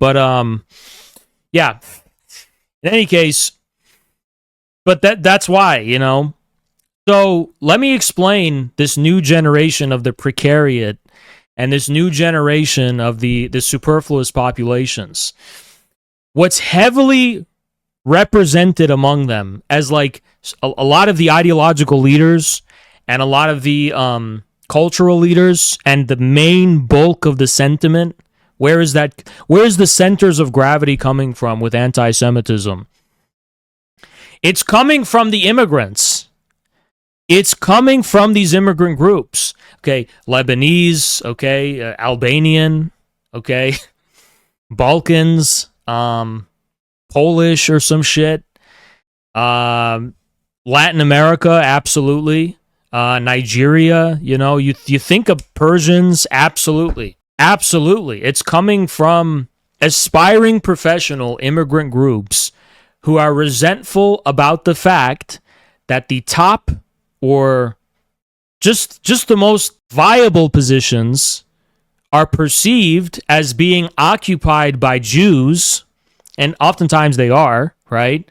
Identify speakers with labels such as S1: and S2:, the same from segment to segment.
S1: But yeah. In any case, but that's why, you know. So let me explain this new generation of the precariat and this new generation of the superfluous populations. What's heavily represented among them as like a lot of the ideological leaders and a lot of the cultural leaders and the main bulk of the sentiment, where is the centers of gravity coming from with anti-Semitism? It's coming from the immigrants. It's coming from these immigrant groups. Okay, Lebanese, okay, Albanian, okay, Balkans, Polish or some shit. Latin America, absolutely. Nigeria, you know, you think of Persians, absolutely. Absolutely. It's coming from aspiring professional immigrant groups who are resentful about the fact that the top or just the most viable positions are perceived as being occupied by Jews, and oftentimes they are, right?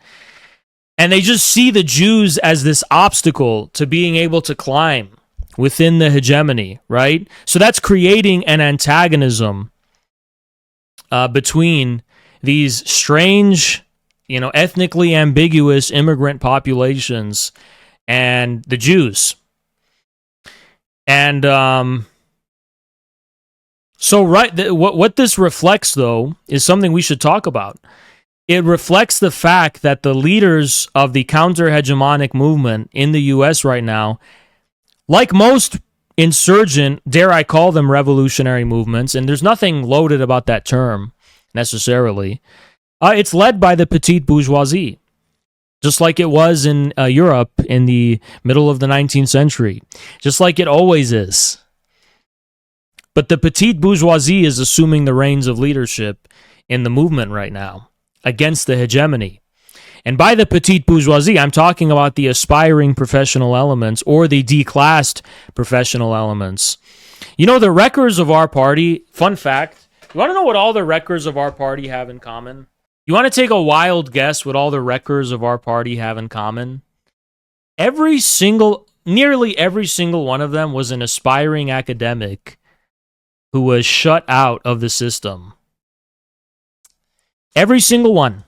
S1: And they just see the Jews as this obstacle to being able to climb within the hegemony, right? So that's creating an antagonism between these strange, you know, ethnically ambiguous immigrant populations and the Jews. And so what this reflects, though, is something we should talk about. It reflects the fact that the leaders of the counter-hegemonic movement in the U.S. right now, like most insurgent, dare I call them revolutionary movements, and there's nothing loaded about that term necessarily, it's led by the petite bourgeoisie, just like it was in Europe in the middle of the 19th century, just like it always is. But the petite bourgeoisie is assuming the reins of leadership in the movement right now against the hegemony. And by the petite bourgeoisie, I'm talking about the aspiring professional elements or the declassed professional elements. You know, the wreckers of our party, fun fact, you want to know what all the wreckers of our party have in common? You want to take a wild guess what all the wreckers of our party have in common? Nearly every single one of them was an aspiring academic who was shut out of the system. Every single one.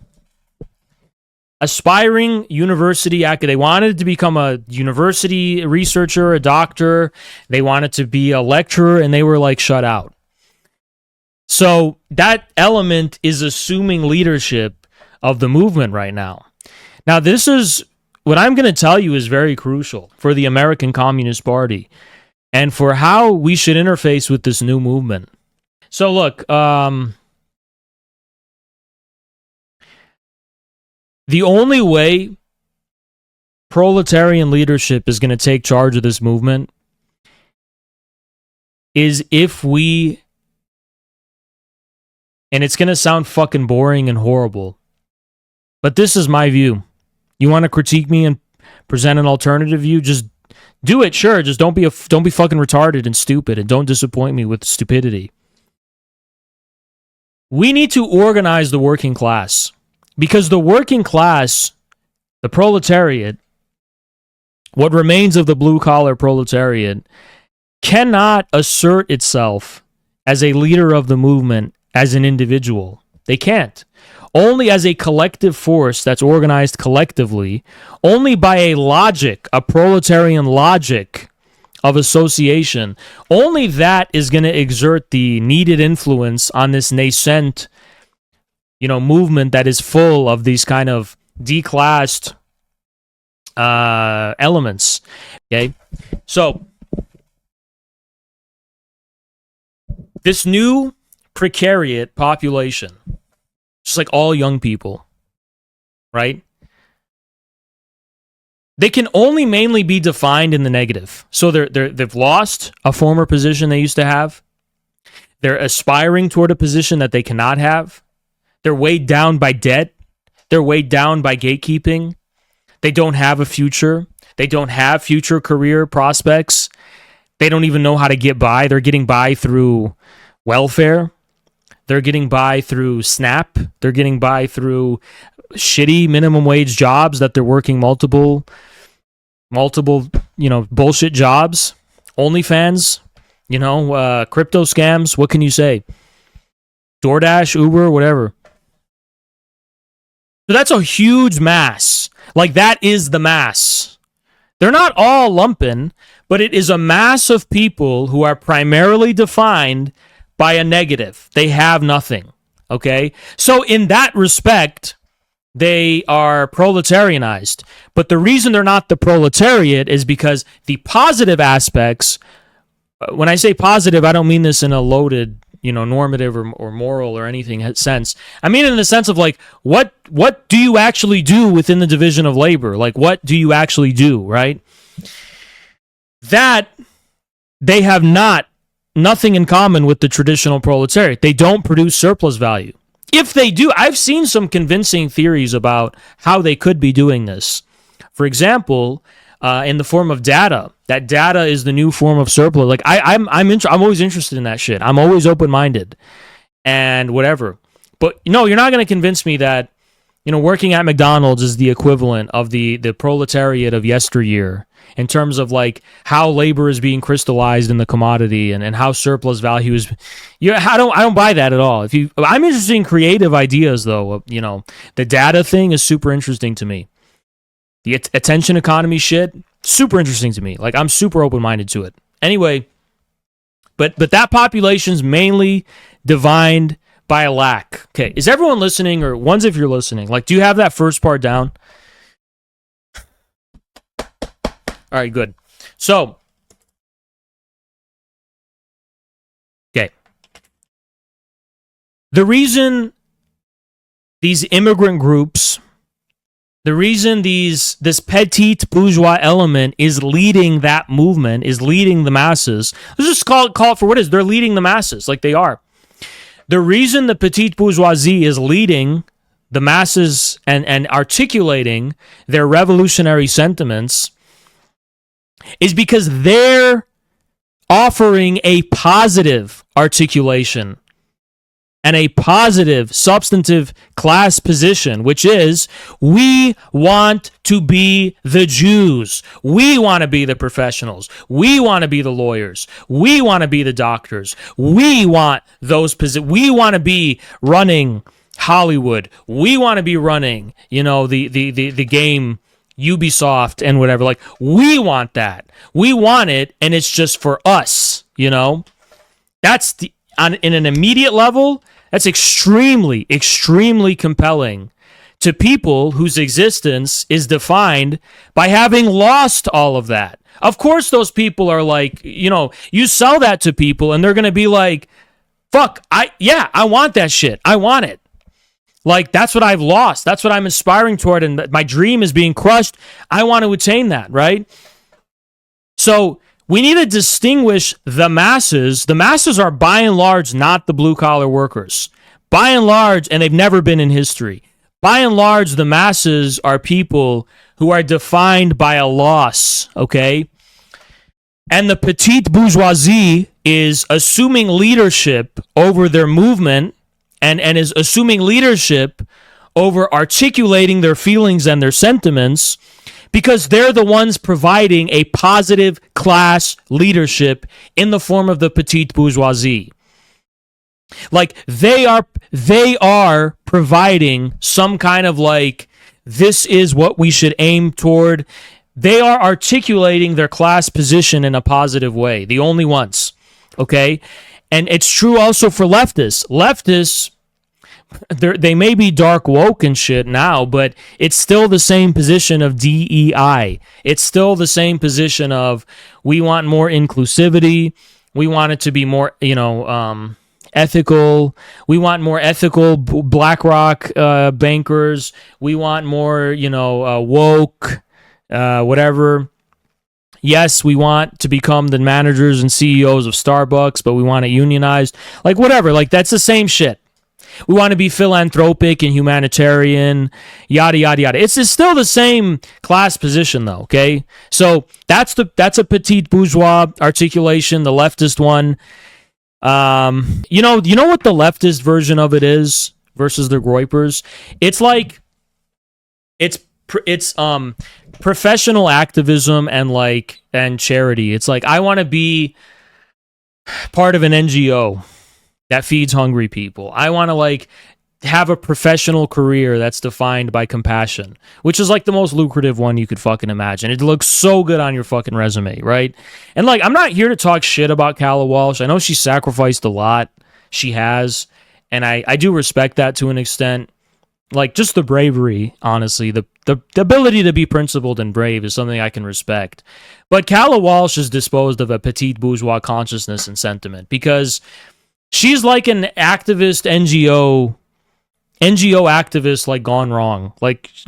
S1: Aspiring university academic. They wanted to become a university researcher, a doctor. They wanted to be a lecturer, and they were like shut out. So that element is assuming leadership of the movement right now. Now, this is what I'm going to tell you is very crucial for the American Communist Party and for how we should interface with this new movement. So look, the only way proletarian leadership is going to take charge of this movement is if we, and it's going to sound fucking boring and horrible, but this is my view. You want to critique me and present an alternative view? Just do it, sure. Just don't be fucking retarded and stupid, and don't disappoint me with stupidity. We need to organize the working class, because the working class, the proletariat, what remains of the blue-collar proletariat, cannot assert itself as a leader of the movement as an individual. They can't. Only as a collective force that's organized collectively, only by a logic, a proletarian logic of association, only that is going to exert the needed influence on this nascent, movement that is full of these kind of declassed elements. Okay, so this new precariat population, just like all young people, right? They can only mainly be defined in the negative. So they've lost a former position they used to have. They're aspiring toward a position that they cannot have. They're weighed down by debt. They're weighed down by gatekeeping. They don't have a future. They don't have future career prospects. They don't even know how to get by. They're getting by through welfare. They're getting by through SNAP. They're getting by through shitty minimum wage jobs that they're working multiple, bullshit jobs. OnlyFans, crypto scams. What can you say? DoorDash, Uber, whatever. So that's a huge mass. Like, that is the mass. They're not all lumpen, but it is a mass of people who are primarily defined by a negative. They have nothing. Okay? So in that respect, they are proletarianized. But the reason they're not the proletariat is because the positive aspects, when I say positive, I don't mean this in a loaded, normative or moral or anything sense. I mean in the sense of like, what do you actually do within the division of labor? Like, what do you actually do, right? That they have nothing in common with the traditional proletariat. They don't produce surplus value. If they do, I've seen some convincing theories about how they could be doing this. For example, in the form of data. That data is the new form of surplus. Like I'm always interested in that shit. I'm always open-minded and whatever. But no, you're not going to convince me that working at McDonald's is the equivalent of the proletariat of yesteryear in terms of like how labor is being crystallized in the commodity and how surplus value is. I don't buy that at all. I'm interested in creative ideas though. The data thing is super interesting to me. The attention economy shit, super interesting to me. Like, I'm super open-minded to it. Anyway, but that population's mainly defined by a lack. Okay, is everyone listening, or ones if you're listening? Like, do you have that first part down? All right, good. So, okay. The reason these immigrant groups, the reason this petite bourgeois element is leading that movement, is leading the masses, let's just call it for what it is. They're leading the masses, like they are. The reason the petite bourgeoisie is leading the masses and articulating their revolutionary sentiments is because they're offering a positive articulation and a positive substantive class position, which is, we want to be the Jews. We want to be the professionals. We want to be the lawyers. We want to be the doctors. We want those positions. We want to be running Hollywood. We want to be running, the game Ubisoft and whatever. Like, we want that. We want it, and it's just for us, That's in an immediate level, that's extremely, extremely compelling to people whose existence is defined by having lost all of that. Of course, those people are like, you sell that to people and they're going to be like, fuck, I want that shit. I want it. Like, that's what I've lost. That's what I'm aspiring toward. And my dream is being crushed. I want to attain that, right? So we need to distinguish the masses. The masses are by and large not the blue-collar workers. By and large, and they've never been in history, by and large, the masses are people who are defined by a loss, okay? And the petite bourgeoisie is assuming leadership over their movement and is assuming leadership over articulating their feelings and their sentiments, because they're the ones providing a positive class leadership in the form of the petite bourgeoisie. Like, they are providing some kind of like, this is what we should aim toward. They are articulating their class position in a positive way. The only ones. Okay? And it's true also for leftists. Leftists, they may be dark woke and shit now, but it's still the same position of DEI. It's still the same position of, we want more inclusivity. We want it to be more, ethical. We want more ethical BlackRock bankers. We want more, woke, whatever. Yes, we want to become the managers and CEOs of Starbucks, but we want it unionized. Like, whatever. Like, that's the same shit. We want to be philanthropic and humanitarian, yada, yada, yada. It's still the same class position, though, okay? So that's a petite bourgeois articulation, the leftist one. You know what the leftist version of it is versus the Groypers? It's like it's professional activism and charity. It's like, I want to be part of an NGO that feeds hungry people. I want to have a professional career that's defined by compassion, which is like the most lucrative one you could fucking imagine. It looks so good on your fucking resume, right? And I'm not here to talk shit about Calla Walsh. I know she sacrificed a lot. She has. And I do respect that to an extent. Just the bravery, honestly, the ability to be principled and brave is something I can respect. But Calla Walsh is disposed of a petite bourgeois consciousness and sentiment, because she's like an activist NGO activist, gone wrong,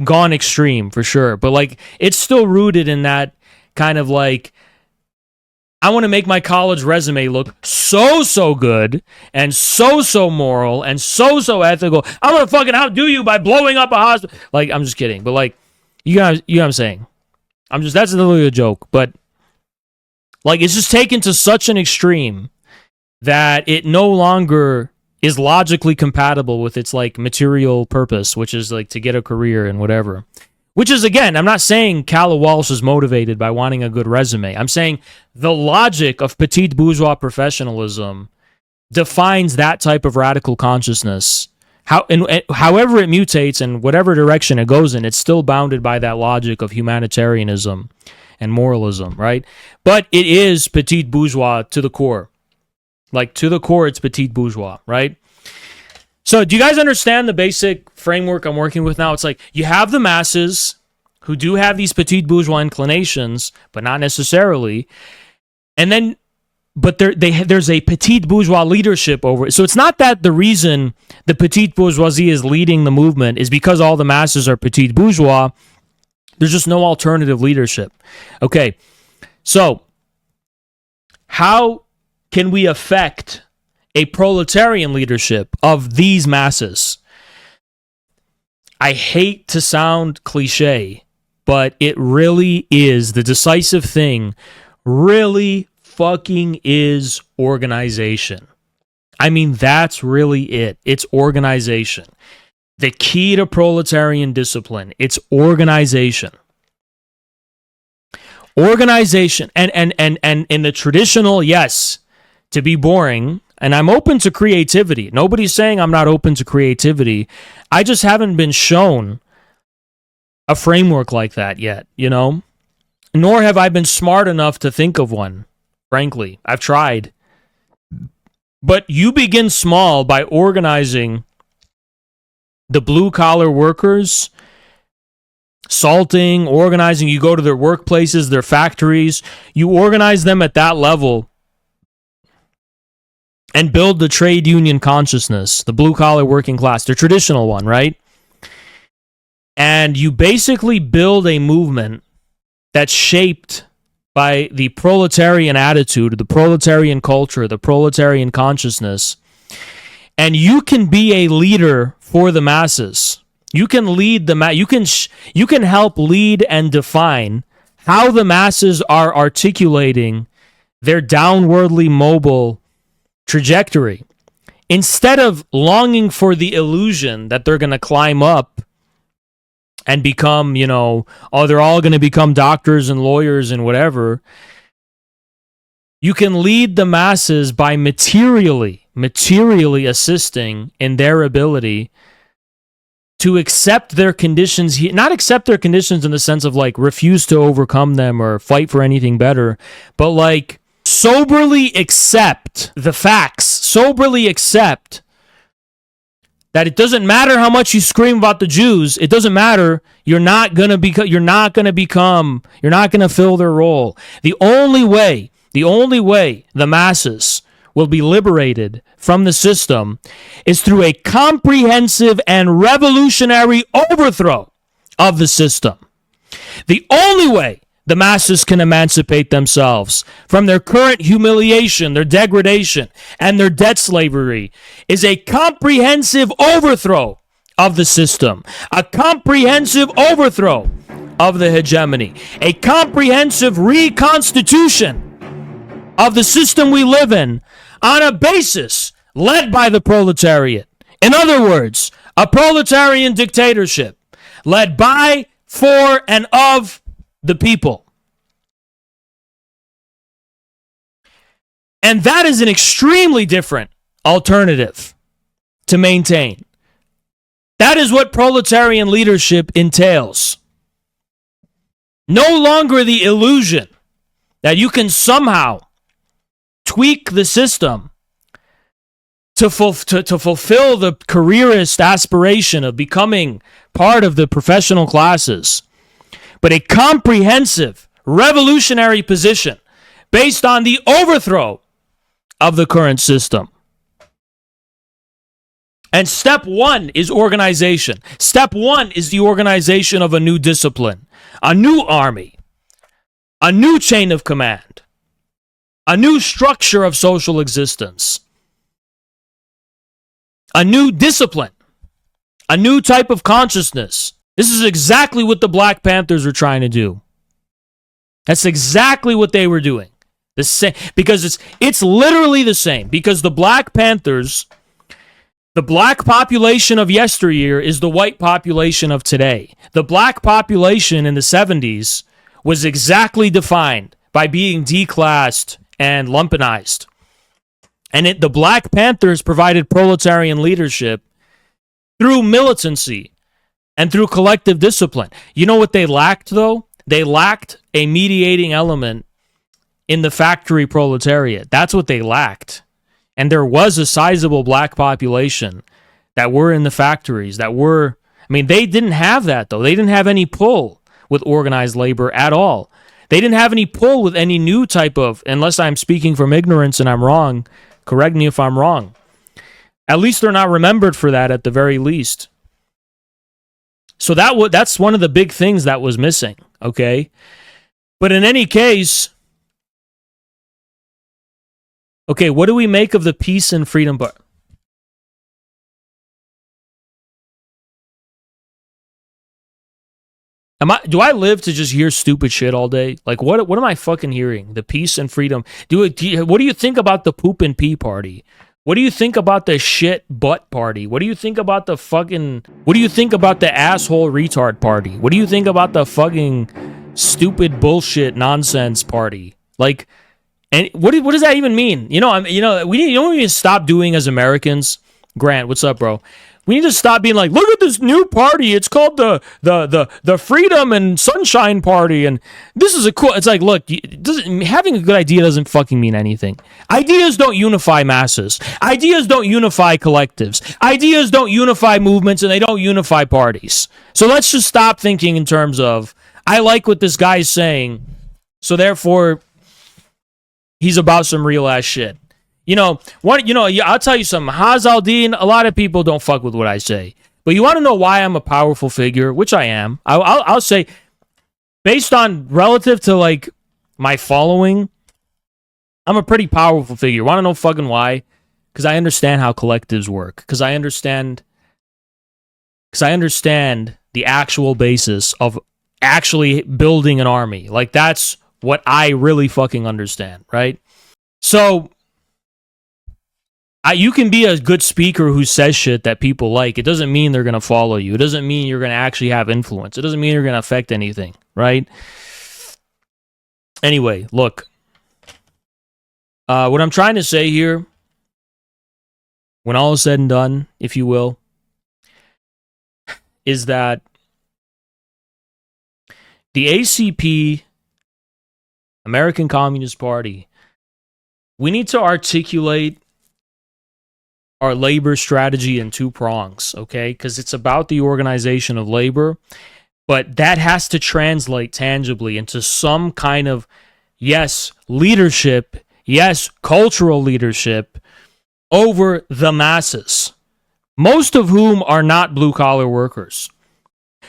S1: gone extreme for sure. But it's still rooted in that kind of I want to make my college resume look so good and so moral and so ethical. I'm going to fucking outdo you by blowing up a hospital. I'm just kidding. But you know what I'm saying? That's literally a joke. But it's just taken to such an extreme that it no longer is logically compatible with its material purpose, which is to get a career and whatever. Which is, again, I'm not saying Calla Walsh is motivated by wanting a good resume. I'm saying the logic of petite bourgeois professionalism defines that type of radical consciousness. However it mutates and whatever direction it goes in, it's still bounded by that logic of humanitarianism and moralism, right? But it is petite bourgeois to the core. To the core, it's petite bourgeois, right? So do you guys understand the basic framework I'm working with now? It's you have the masses who do have these petite bourgeois inclinations, but not necessarily. And then, but there's a petite bourgeois leadership over it. So it's not that the reason the petite bourgeoisie is leading the movement is because all the masses are petite bourgeois. There's just no alternative leadership. Okay, so how can we affect a proletarian leadership of these masses? I hate to sound cliche, but it really is. The decisive thing really fucking is organization. I mean, that's really it. It's organization. The key to proletarian discipline, it's organization. Organization. And in the traditional, yes, to be boring, and I'm open to creativity. Nobody's saying I'm not open to creativity. I just haven't been shown a framework like that yet, Nor have I been smart enough to think of one, frankly. I've tried. But you begin small by organizing the blue-collar workers, salting, organizing. You go to their workplaces, their factories. You organize them at that level and build the trade union consciousness, the blue-collar working class, the traditional one, right? And you basically build a movement that's shaped by the proletarian attitude, the proletarian culture, the proletarian consciousness. And you can be a leader for the masses. You can lead you can help lead and define how the masses are articulating their downwardly mobile trajectory, instead of longing for the illusion that they're going to climb up and become, they're all going to become doctors and lawyers and whatever. You can lead the masses by materially assisting in their ability to accept their conditions, not accept their conditions in the sense of refuse to overcome them or fight for anything better, but soberly accept the facts, soberly accept that it doesn't matter how much you scream about the Jews, it doesn't matter. You're not going to fill their role. The only way the masses will be liberated from the system is through a comprehensive and revolutionary overthrow of the system. The only way the masses can emancipate themselves from their current humiliation, their degradation, and their debt slavery is a comprehensive overthrow of the system, a comprehensive overthrow of the hegemony, a comprehensive reconstitution of the system we live in on a basis led by the proletariat. In other words, a proletarian dictatorship led by, for, and of the people. And that is an extremely different alternative to maintain. That is what proletarian leadership entails. No longer the illusion that you can somehow tweak the system to fulfill the careerist aspiration of becoming part of the professional classes, but a comprehensive, revolutionary position based on the overthrow of the current system. And step one is organization. Step one is the organization of a new discipline, a new army, a new chain of command, a new structure of social existence, a new discipline, a new type of consciousness. This is exactly what the Black Panthers were trying to do. That's exactly what they were doing. The same, because it's literally the same. Because the Black Panthers, the black population of yesteryear is the white population of today. The black population in the 70s was exactly defined by being declassed and lumpenized. And the Black Panthers provided proletarian leadership through militancy and through collective discipline. You know what they lacked, though? They lacked a mediating element in the factory proletariat. That's what they lacked. And there was a sizable black population that were in the factories, they didn't have that, though. They didn't have any pull with organized labor at all. They didn't have any pull with any new type of, unless I'm speaking from ignorance and I'm wrong, correct me if I'm wrong. At least they're not remembered for that at the very least. So that's one of the big things that was missing, okay? But in any case, okay, what do we make of the peace and freedom part? Do I live to just hear stupid shit all day? Like, what am I fucking hearing? The peace and freedom. What do you think about the poop and pee party? What do you think about the shit butt party? What do you think about the asshole retard party? What do you think about the fucking stupid bullshit nonsense party? Like, and what does that even mean? We need to stop doing as Americans. Grant, what's up, bro? We need to stop being like, look at this new party. It's called the Freedom and Sunshine Party, and this is a cool. It's like, look, having a good idea doesn't fucking mean anything. Ideas don't unify masses. Ideas don't unify collectives. Ideas don't unify movements, and they don't unify parties. So let's just stop thinking in terms of, I like what this guy's saying, so therefore he's about some real ass shit. I'll tell you something. Haz al-Din, a lot of people don't fuck with what I say. But you want to know why I'm a powerful figure, which I am. I'll say, based on relative to, like, my following, I'm a pretty powerful figure. Want to know fucking why? Because I understand how collectives work. Because I understand the actual basis of actually building an army. Like, that's what I really fucking understand, right? So you can be a good speaker who says shit that people like. It doesn't mean they're going to follow you. It doesn't mean you're going to actually have influence. It doesn't mean you're going to affect anything, right? Anyway, look. What I'm trying to say here, when all is said and done, if you will, is that the ACP, American Communist Party, we need to articulate our labor strategy in two prongs, okay? Because it's about the organization of labor, but that has to translate tangibly into some kind of, yes, leadership, yes, cultural leadership over the masses, most of whom are not blue-collar workers.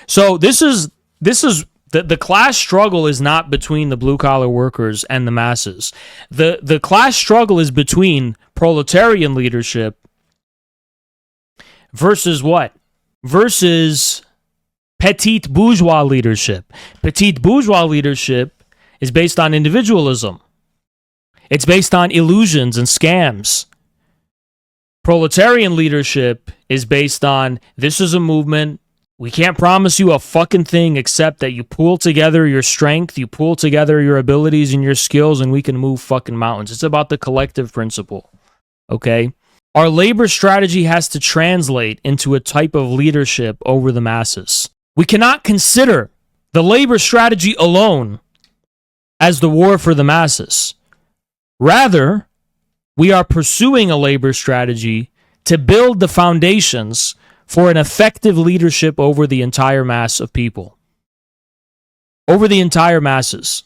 S1: So this is the class struggle is not between the blue-collar workers and the masses. The class struggle is between proletarian leadership versus what? Versus petite bourgeois leadership. Petite bourgeois leadership is based on individualism. It's based on illusions and scams. Proletarian leadership is based on, this is a movement. We can't promise you a fucking thing except that you pool together your strength, you pool together your abilities and your skills, and we can move fucking mountains. It's about the collective principle, okay? Our labor strategy has to translate into a type of leadership over the masses. We cannot consider the labor strategy alone as the war for the masses. Rather, we are pursuing a labor strategy to build the foundations for an effective leadership over the entire mass of people. Over the entire masses.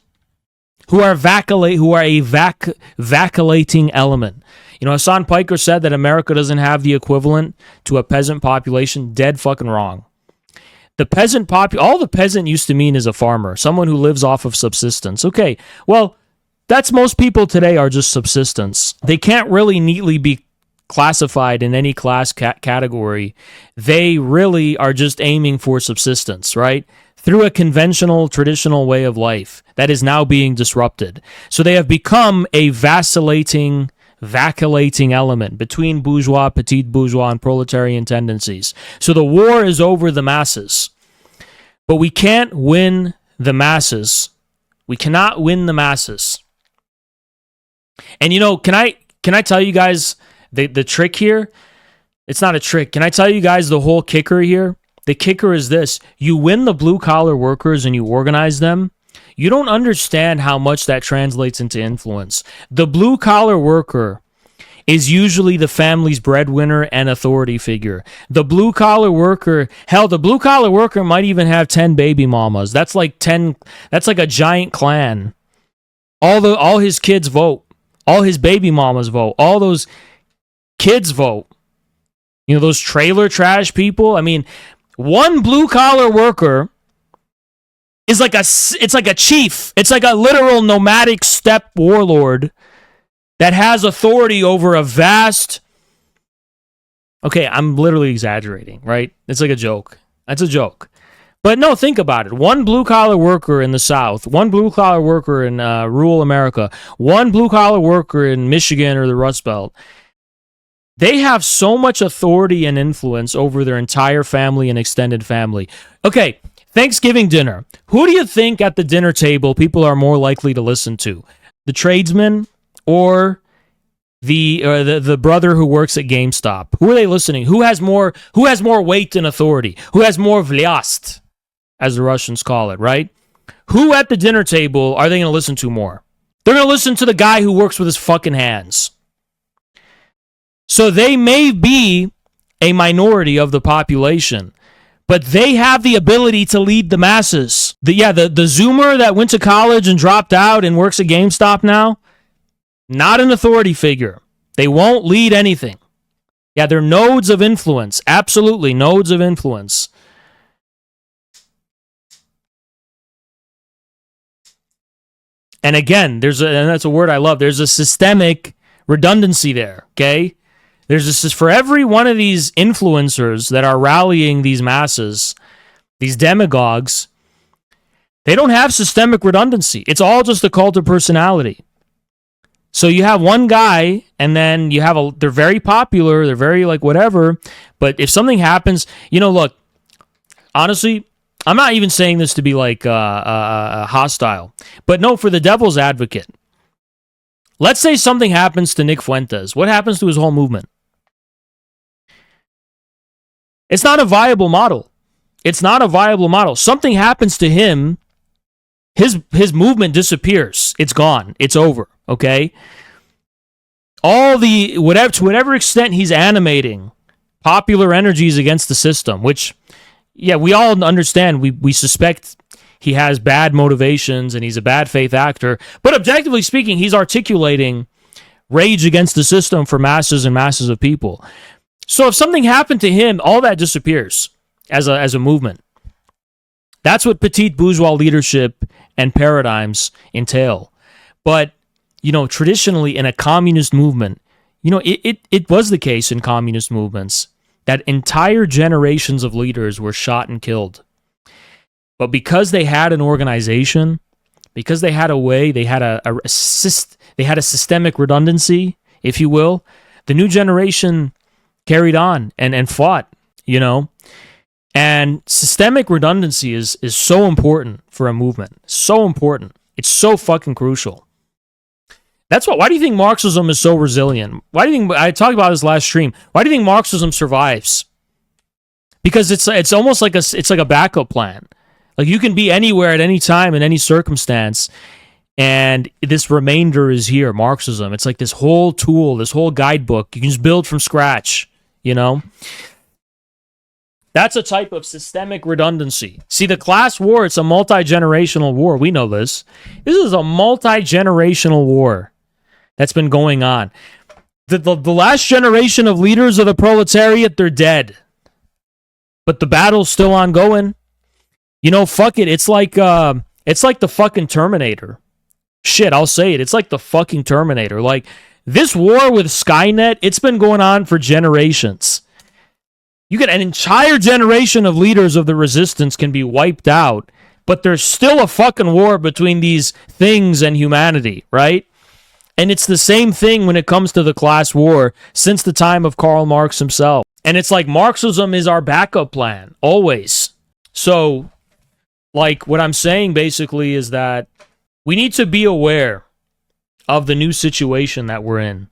S1: Who are a vacillating element. You know, Hassan Piker said that America doesn't have the equivalent to a peasant population. Dead fucking wrong. The peasant all the peasant used to mean is a farmer, someone who lives off of subsistence. Okay, well, that's most people today are just subsistence. They can't really neatly be classified in any class category. They really are just aiming for subsistence, right? Through a conventional, traditional way of life that is now being disrupted. So they have become a vacillating element between bourgeois, petit bourgeois, and proletarian tendencies. So the war is over the masses. But we can't win the masses. We cannot win the masses. And you know, can I tell you guys the trick here? It's not a trick. Can I tell you guys the whole kicker here? The kicker is this. You win the blue-collar workers and you organize them. You don't understand how much that translates into influence. The blue-collar worker is usually the family's breadwinner and authority figure. The blue-collar worker, hell, the blue-collar worker might even have 10 baby mamas. That's like a giant clan. All his kids vote. All his baby mamas vote. All those kids vote. You know, those trailer trash people. I mean, one blue-collar worker is like it's like a chief. It's like a literal nomadic steppe warlord that has authority over a vast... Okay, I'm literally exaggerating, right? It's like a joke. That's a joke. But no, think about it. One blue-collar worker in the South, one blue-collar worker in rural America, one blue-collar worker in Michigan or the Rust Belt, they have so much authority and influence over their entire family and extended family. Okay, Thanksgiving dinner. Who do you think at the dinner table people are more likely to listen to? The tradesman or the brother who works at GameStop? Who are they listening? Who has more weight and authority? Who has more vlyast, as the Russians call it, right? Who at the dinner table are they going to listen to more? They're going to listen to the guy who works with his fucking hands. So they may be a minority of the population, but they have the ability to lead the masses. The Zoomer that went to college and dropped out and works at GameStop now, not an authority figure. They won't lead anything. Yeah, they're nodes of influence. Absolutely, nodes of influence. And again, and that's a word I love, there's a systemic redundancy there, okay? For every one of these influencers that are rallying these masses, these demagogues, they don't have systemic redundancy. It's all just a cult of personality. So you have one guy, and then you have they're very popular, they're very like whatever, but if something happens, you know, look, honestly, I'm not even saying this to be like hostile, but no, for the devil's advocate. Let's say something happens to Nick Fuentes. What happens to his whole movement? It's not a viable model. It's not a viable model. Something happens to him, his movement disappears. It's gone. It's over. Okay? To whatever extent he's animating popular energies against the system, which, yeah, we all understand. We suspect he has bad motivations and he's a bad faith actor. But objectively speaking, he's articulating rage against the system for masses and masses of people. So if something happened to him, all that disappears as a movement. That's what petite bourgeois leadership and paradigms entail. But, you know, traditionally in a communist movement, you know, it was the case in communist movements that entire generations of leaders were shot and killed. But because they had an organization, because they had a way, they had a systemic redundancy, if you will, the new generation carried on and fought, you know? And systemic redundancy is so important for a movement. So important. It's so fucking crucial. That's why do you think Marxism is so resilient? Why do you think, I talked about this last stream, why do you think Marxism survives? Because it's almost like a backup plan. Like, you can be anywhere at any time in any circumstance, and this remainder is here, Marxism. It's like this whole tool, this whole guidebook. You can just build from scratch, you know? That's a type of systemic redundancy. See, the class war, it's a multi-generational war. We know this. This is a multi-generational war that's been going on. The last generation of leaders of the proletariat, they're dead. But the battle's still ongoing. You know, fuck it. It's like the fucking Terminator. Shit, I'll say it. It's like the fucking Terminator. Like, this war with Skynet, it's been going on for generations. You get an entire generation of leaders of the resistance can be wiped out, but there's still a fucking war between these things and humanity, right? And it's the same thing when it comes to the class war since the time of Karl Marx himself. And it's like Marxism is our backup plan, always. So, like, what I'm saying basically is that we need to be aware of the new situation that we're in.